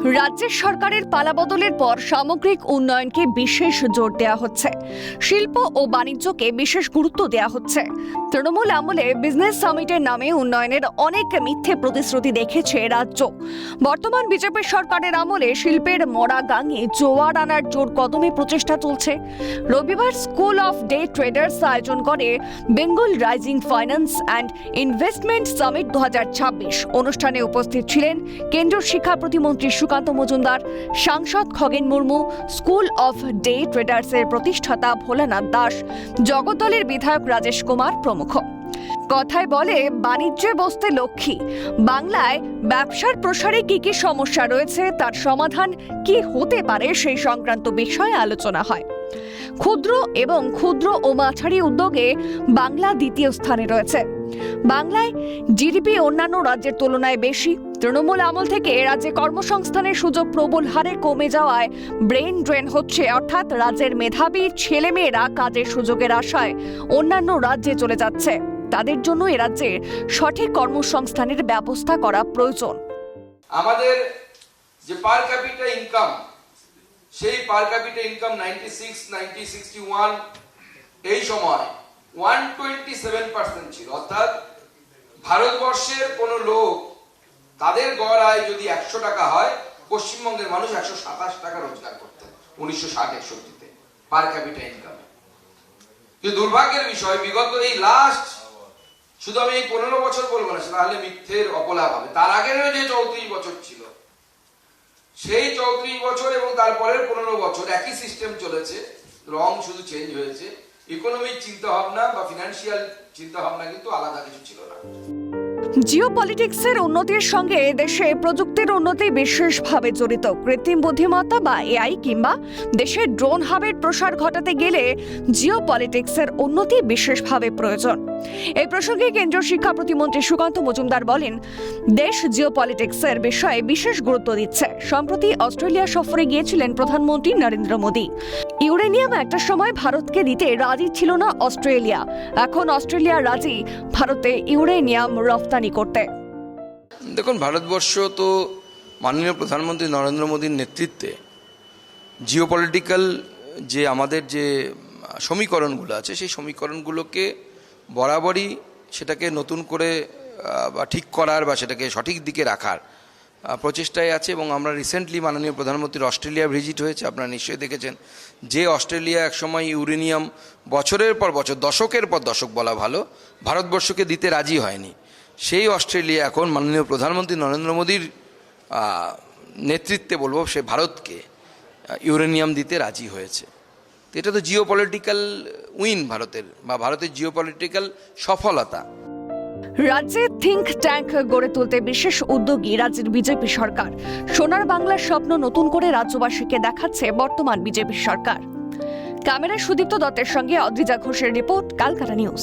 রাজ্যের সরকারের পালাবদলের পর সামগ্রিক উন্নয়নকে বিশেষ জোর দেওয়া হচ্ছে। শিল্প ও বাণিজ্যকে বিশেষ গুরুত্ব দেওয়া হচ্ছে। তৃণমূল আমলে বিজনেস সামিটের নামে উন্নয়নের অনেক মিথ্যে প্রতিশ্রুতি দেখেছে রাজ্য। বর্তমান বিজেপি সরকারের আমলে শিল্পের মরা গাঙে জোয়ার আনার জোর কদমে প্রচেষ্টা চলছে। রবিবার স্কুল অফ ডে ট্রেডার্স আয়োজন করে Bengal rising finance and investment summit 2026। অনুষ্ঠানে উপস্থিত ছিলেন কেন্দ্রীয় শিক্ষা প্রতিমন্ত্রী সুকান্ত মজুমদার, সাংসদ Khagen Murmu, school of day ট্রেডার্সের প্রতিষ্ঠাতা ভোলানাথ দাস, জগদ্দলের বিধায়ক রাজেশ কুমার প্রমুখ। কথায় বলে বাণিজ্যে বসতে লক্ষ্মী। বাংলায় ব্যবসার প্রসারে কি কি সমস্যা রয়েছে, তার সমাধান কি হতে পারে সেই সংক্রান্ত বিষয়ে আলোচনা হয়। ক্ষুদ্র ও মাঝারি উদ্যোগে বাংলা দ্বিতীয় স্থানে রয়েছে। বাংলায় জিডিপি অন্যান্য রাজ্যের তুলনায় বেশি। তৃণমূল আমল থেকে রাজ্যে কর্মসংস্থানের সুযোগ প্রবল হারে কমে যাওয়ায় ব্রেন ড্রেন হচ্ছে, অর্থাৎ রাজ্যের মেধাবী ছেলেমেয়েরা কাজের সুযোগের আশায় অন্যান্য রাজ্যে চলে যাচ্ছে। তাদের জন্য এ রাজ্যে সঠিক কর্মসংস্থানের ব্যবস্থা করা প্রয়োজন। আমাদের যে পার ক্যাপিটা ইনকাম, সেই পার ক্যাপিটা ইনকাম 1961 এই সময় 127% ছিল। অর্থাৎ ভারতবর্ষের কোন লোক তাদের গড় আয় যদি 100 টাকা হয়, পশ্চিমবঙ্গের মানুষ 127 টাকা রোজগার করতেন 1960-61-তে পার ক্যাপিটা ইনকামে। কিন্তু দুর্ভাগ্যের বিষয়, বিগত এই লাস্ট, শুধু আমি এই 15 বছর বলবো না, তাহলে মিথ্যের অপলাপ হবে, তার আগের যে 34 বছর ছিল, সেই 34 বছর এবং তারপরের 15 বছর একই সিস্টেম চলেছে, রং শুধু চেঞ্জ হয়েছে। ইকোনমিক চিন্তা ভাবনা বা ফিনান্সিয়াল চিন্তা ভাবনা কিন্তু আলাদা কিছু ছিল না। জিওপলিটিক্সের উন্নতির সঙ্গে দেশে প্রযুক্তির উন্নতি বিশেষভাবে জড়িত। কৃত্রিম বুদ্ধিমত্তা বা এআই কিংবা দেশের ড্রোন হাবের প্রসার ঘটাতে গেলে জিওপলিটিক্সের উন্নতি বিশেষভাবে প্রয়োজন। এই প্রসঙ্গে কেন্দ্রীয় শিক্ষা প্রতিমন্ত্রী সুকান্ত মজুমদার বলেন, দেশ জিওপলিটিক্সের বিষয়ে বিশেষ গুরুত্ব দিচ্ছে। সম্প্রতি অস্ট্রেলিয়া সফরে গিয়েছিলেন প্রধানমন্ত্রী নরেন্দ্র মোদী। ইউরেনিয়াম একটা সময় ভারতকে দিতে রাজি ছিল না অস্ট্রেলিয়া। এখন অস্ট্রেলিয়া রাজি ভারতে ইউরেনিয়াম রপ্তানি করতে। দেখুন, ভারতবর্ষ তো মাননীয় প্রধানমন্ত্রী নরেন্দ্র মোদীর নেতৃত্বে জিওপলিটিক্যাল যে আমাদের যে সমীকরণগুলো আছে, সেই সমীকরণগুলোকে বরাবরই সেটাকে নতুন করে বা ঠিক করার বা সেটাকে সঠিক দিকে রাখার প্রচেষ্টায় আছে। এবং আমরা রিসেন্টলি মাননীয় প্রধানমন্ত্রীর অস্ট্রেলিয়া ভিজিট হয়েছে। আপনারা নিশ্চয়ই দেখেছেন যে অস্ট্রেলিয়া একসময় ইউরেনিয়াম বছরের পর বছর, দশকের পর দশক বলা ভালো, ভারতবর্ষকে দিতে রাজি হয়নি, সেই অস্ট্রেলিয়া এখন মাননীয় প্রধানমন্ত্রী নরেন্দ্র মোদীর নেতৃত্বে বলবো সে ভারতকে ইউরেনিয়াম দিতে রাজি হয়েছে। তো এটা তো জিওপলিটিক্যাল উইন ভারতের, বা ভারতের জিওপলিটিক্যাল সফলতা। রাজ্যে থিঙ্ক ট্যাঙ্ক গড়ে তুলতে বিশেষ উদ্যোগী রাজ্যের বিজেপি সরকার। সোনার বাংলার স্বপ্ন নতুন করে রাজ্যবাসীকে দেখাচ্ছে বর্তমান বিজেপি সরকার। ক্যামেরায় সুদীপ্ত দত্তের সঙ্গে অদ্রিজা ঘোষের রিপোর্ট, ক্যালকাটা নিউজ।